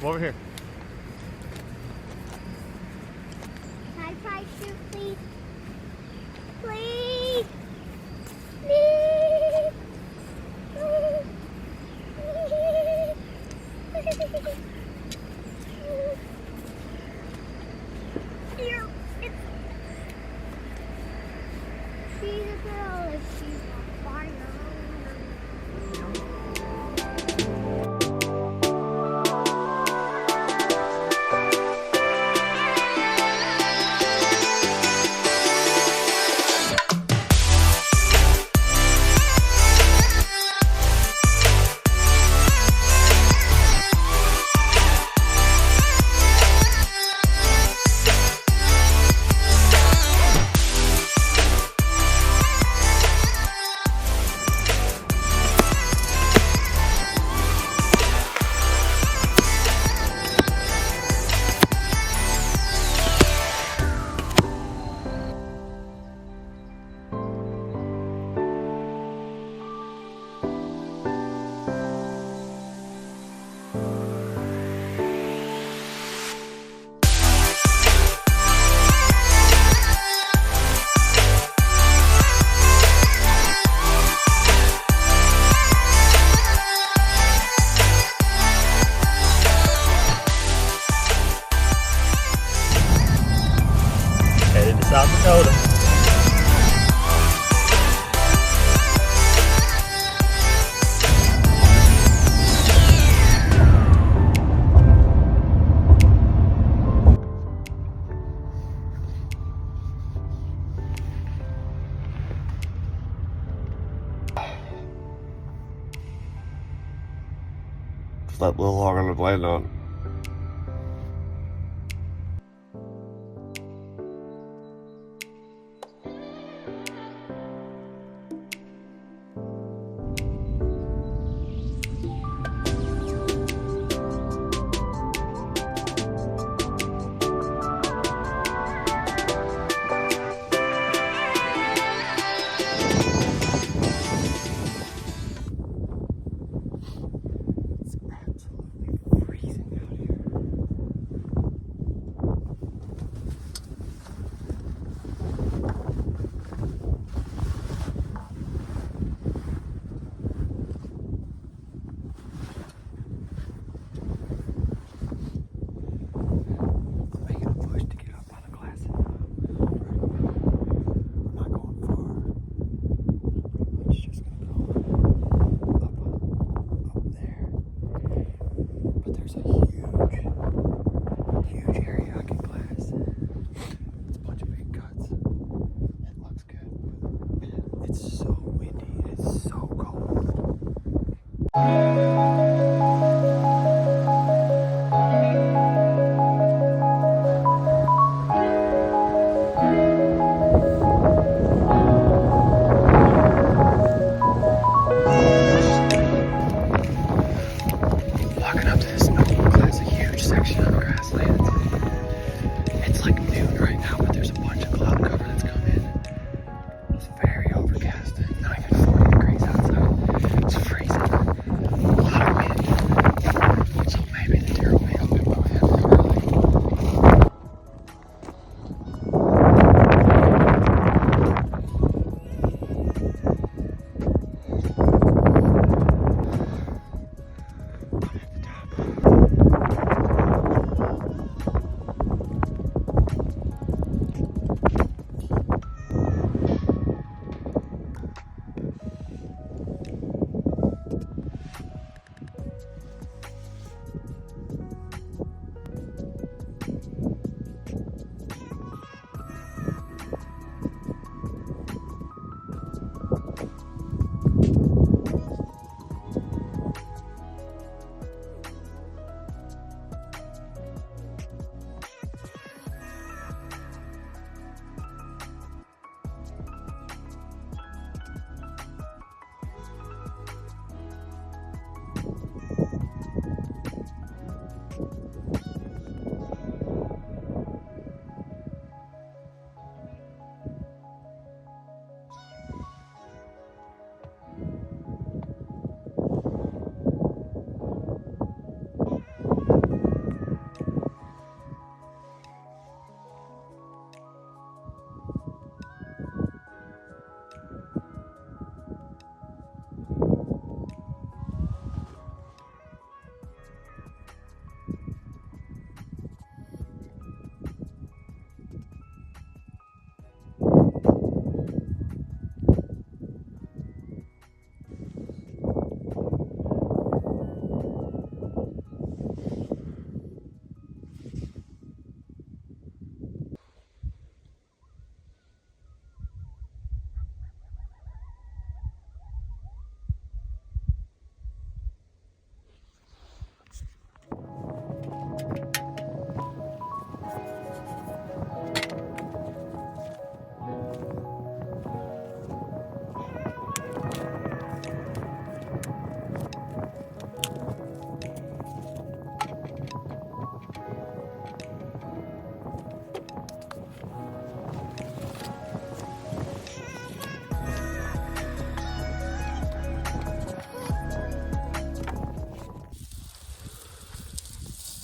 Come over here. Can I try shoot, please? Please! Please! Here, she's a girl if she's on fire. Headed to South Dakota. Slept a little longer than I planned on. It's absolutely freezing.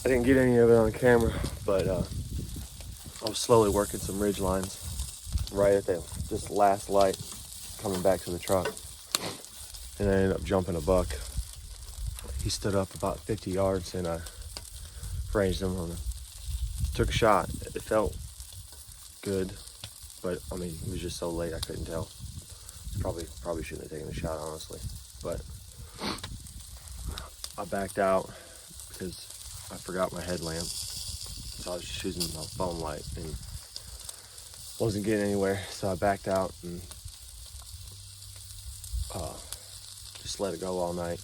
I didn't get any of it on camera, but I was slowly working some ridge lines right at the just last light coming back to the truck. And I ended up jumping a buck. He stood up about 50 yards and I ranged him on took a shot. It felt good, but I mean, it was just so late I couldn't tell. Probably shouldn't have taken the shot, honestly. But I backed out because I forgot my headlamp. So I was just using my phone light and wasn't getting anywhere. So I backed out and just let it go all night.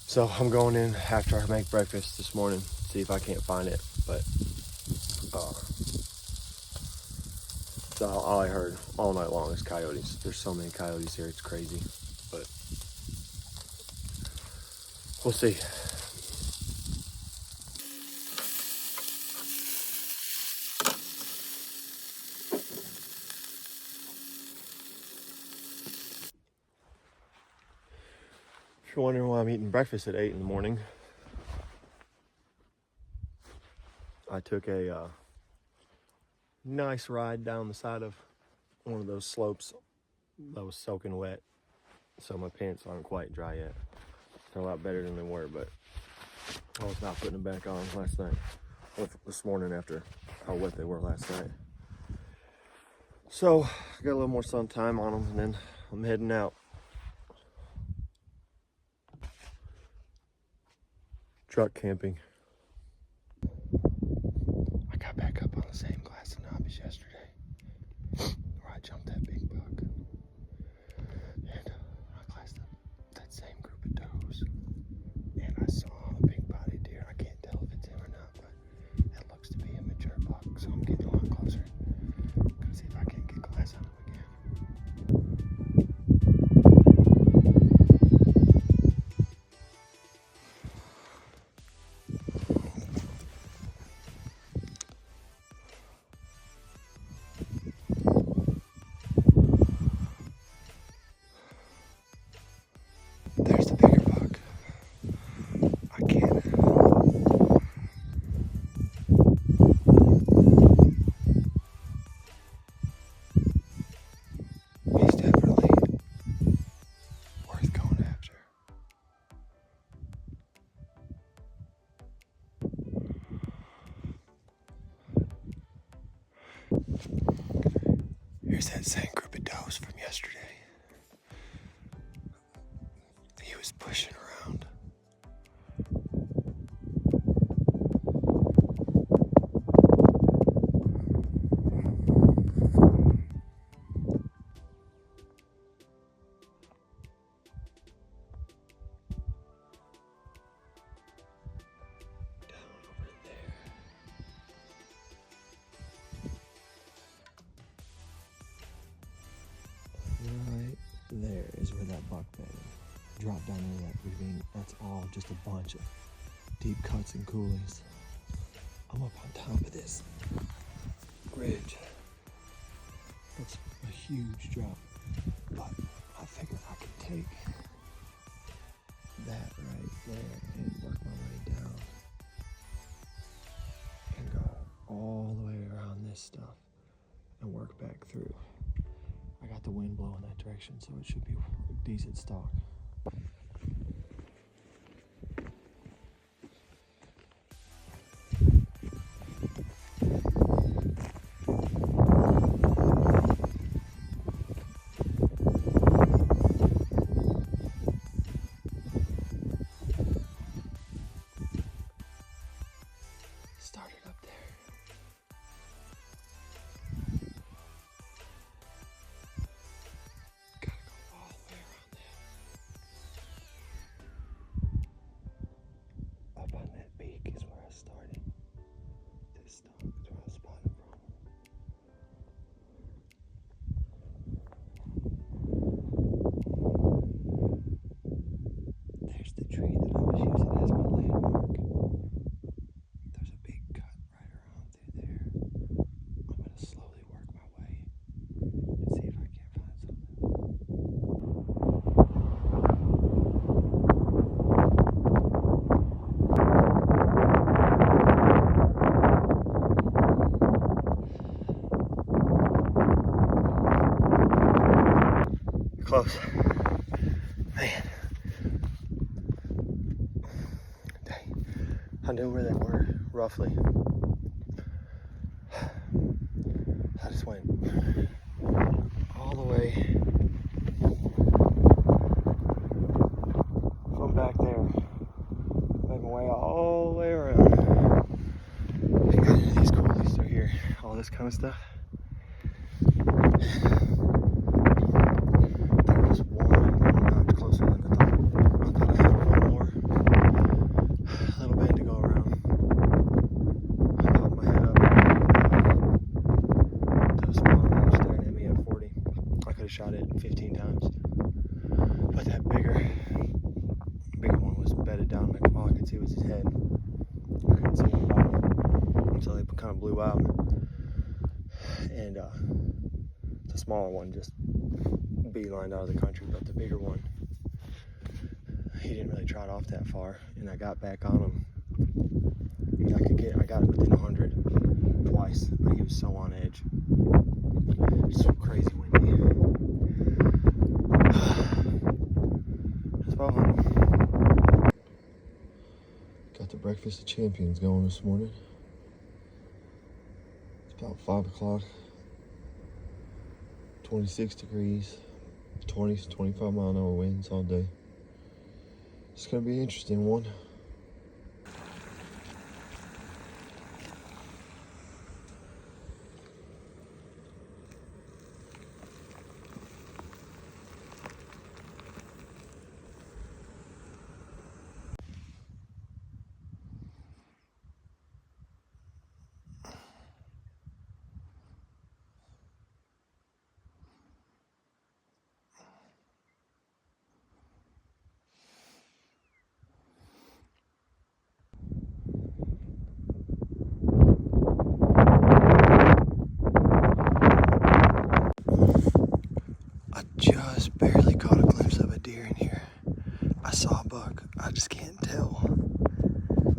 So I'm going in after I make breakfast this morning, see if I can't find it. But so all I heard all night long is coyotes. There's so many coyotes here, it's crazy. But we'll see. If you're wondering why I'm eating breakfast at 8 in the morning, I took a nice ride down the side of one of those slopes that was soaking wet, so my pants aren't quite dry yet. They're a lot better than they were, but I was not putting them back on last night, or this morning after how wet they were last night. So I got a little more sun time on them, and then I'm heading out. Truck camping. I got back up on the same glass of knobbies yesterday, where I jumped that big buck. And I glassed up that same group of does. And I saw a big body deer. I can't tell if it's him or not, but it looks to be a mature buck. So I'm getting a lot closer. Gonna see if I can get glass on him again. There's the bigger buck. I can't. He's definitely worth going after. Here's that same group of does from yesterday. He was pushing around. Right there is where that buck bedded. Drop down into that ravine. That's all just a bunch of deep cuts and coulees. I'm up on top of this ridge. That's a huge drop, but I figured I could take that right there and work my way down and go all the way around this stuff and work back through. I got the wind blowing that direction, so it should be a decent stalk. Started up there. Gotta go all the way around that. close. Man. Dang. I knew where they were, roughly. I just went all the way from back there. Made my way all the way around. And got into these coulees through here. All this kind of stuff. There was one notch closer than I thought. I thought I had one more little bend to go around. I popped my head up. There was a small one staring at me at 40. I could have shot it 15 times. But that bigger one was bedded down. All I could see was his head. I couldn't see the bottom until they kind of blew out. And the smaller one just beelined out of the country, but the bigger one, he didn't really trot off that far, and I got back on him. I got it within 100 twice, but he was so on edge. It's so crazy windy. That's about it. Got the breakfast of champions going this morning. It's about 5 o'clock. 26 degrees, 20 to 25 mile an hour winds all day. It's gonna be an interesting one. Just barely caught a glimpse of a deer in here. I saw a buck. I just can't tell.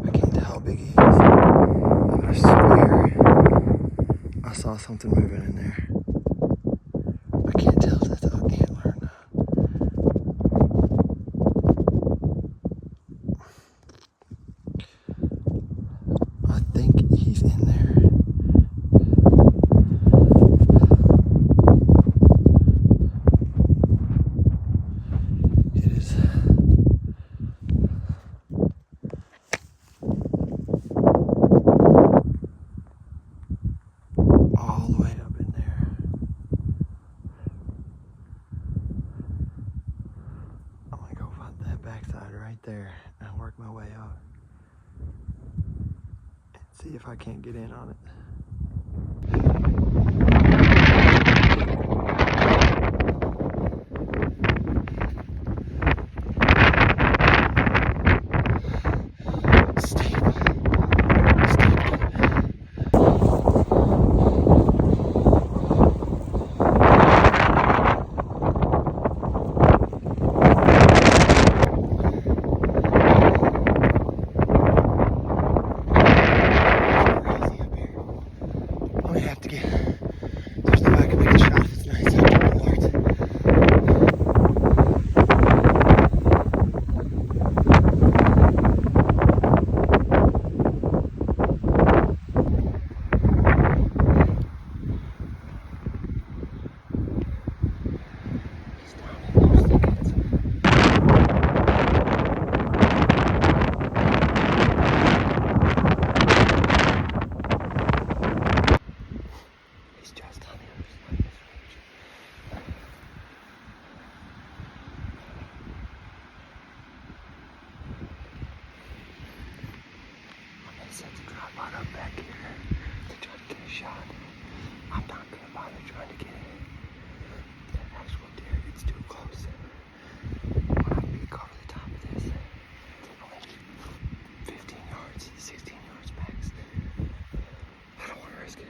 I can't tell how big he is. But I swear I saw something moving in there. I can't tell if that's an antler or not. I think he's in there. There and work my way out and see if I can't get in on it. Up back here to try to get a shot. I'm not gonna bother trying to get that actual deer. It's too close. When I peek over the top of this, it's only 15 yards, 16 yards max. I don't want to risk it.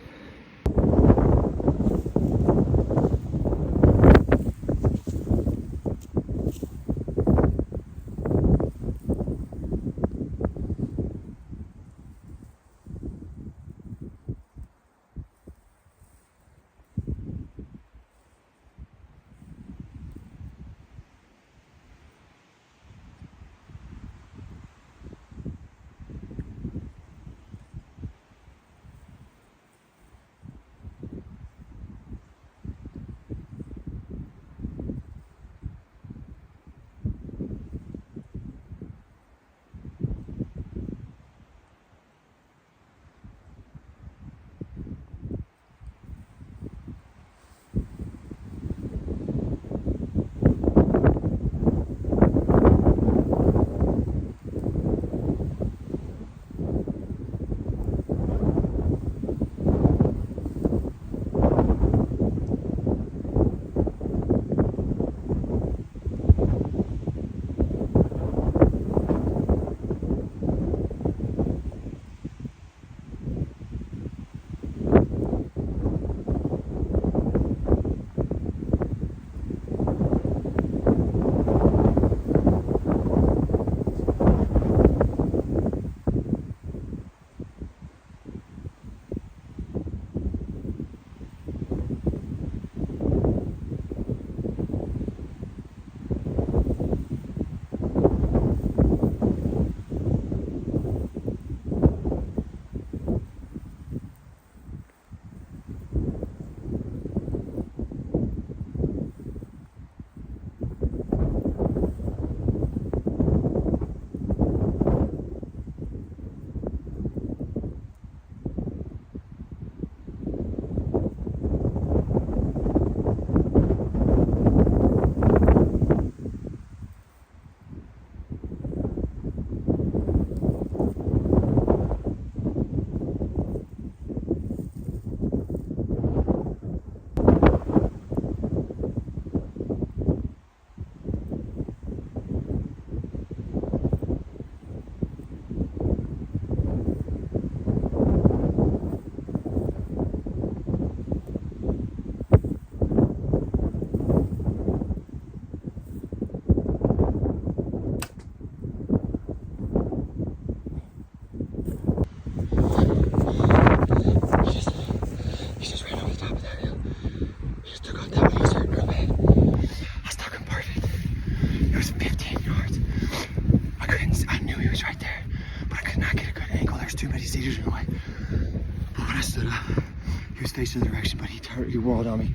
on me.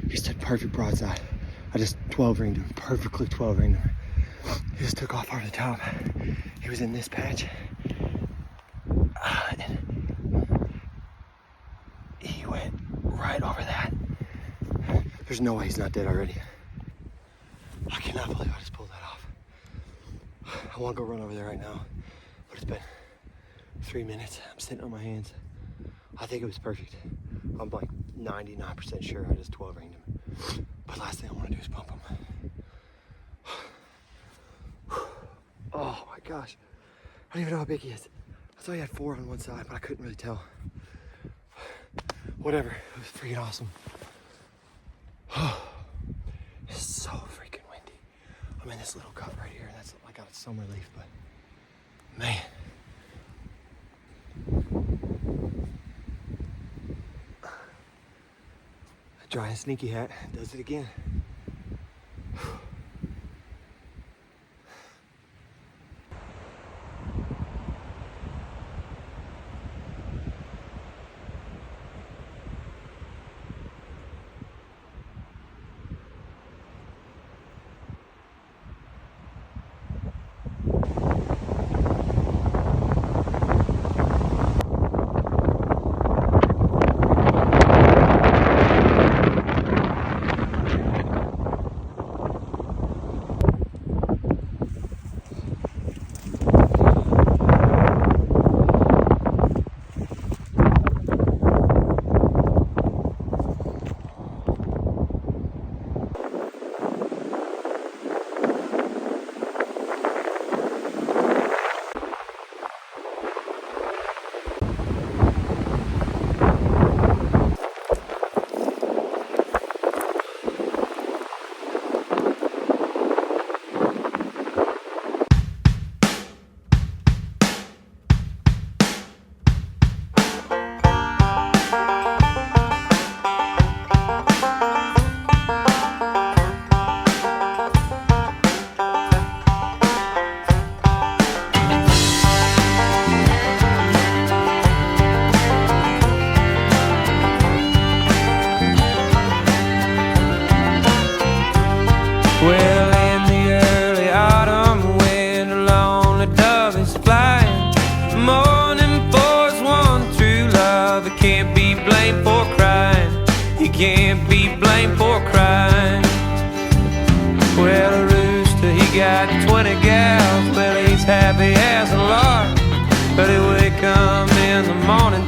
He stood perfect broadside. I just 12 ringed him, perfectly 12 ringed him. He just took off over the top. He was in this patch. And he went right over that. There's no way he's not dead already. I cannot believe I just pulled that off. I want to go run over there right now, but it's been 3 minutes. I'm sitting on my hands. I think it was perfect. I'm like 99% sure I just 12 ringed him. But last thing I want to do is pump him. Oh my gosh. I don't even know how big he is. I thought he had 4 on one side, but I couldn't really tell. Whatever, it was freaking awesome. It's so freaking windy. I'm in this little cut right here. That's I got some relief, but man. A dry and sneaky hat does it again. Well, in the early autumn when a lonely dove is flying, mourning for his one true love, he can't be blamed for crying. He can't be blamed for crying. Well, a rooster, he got 20 gals. Well, he's happy as a lark, but he wake up in the morning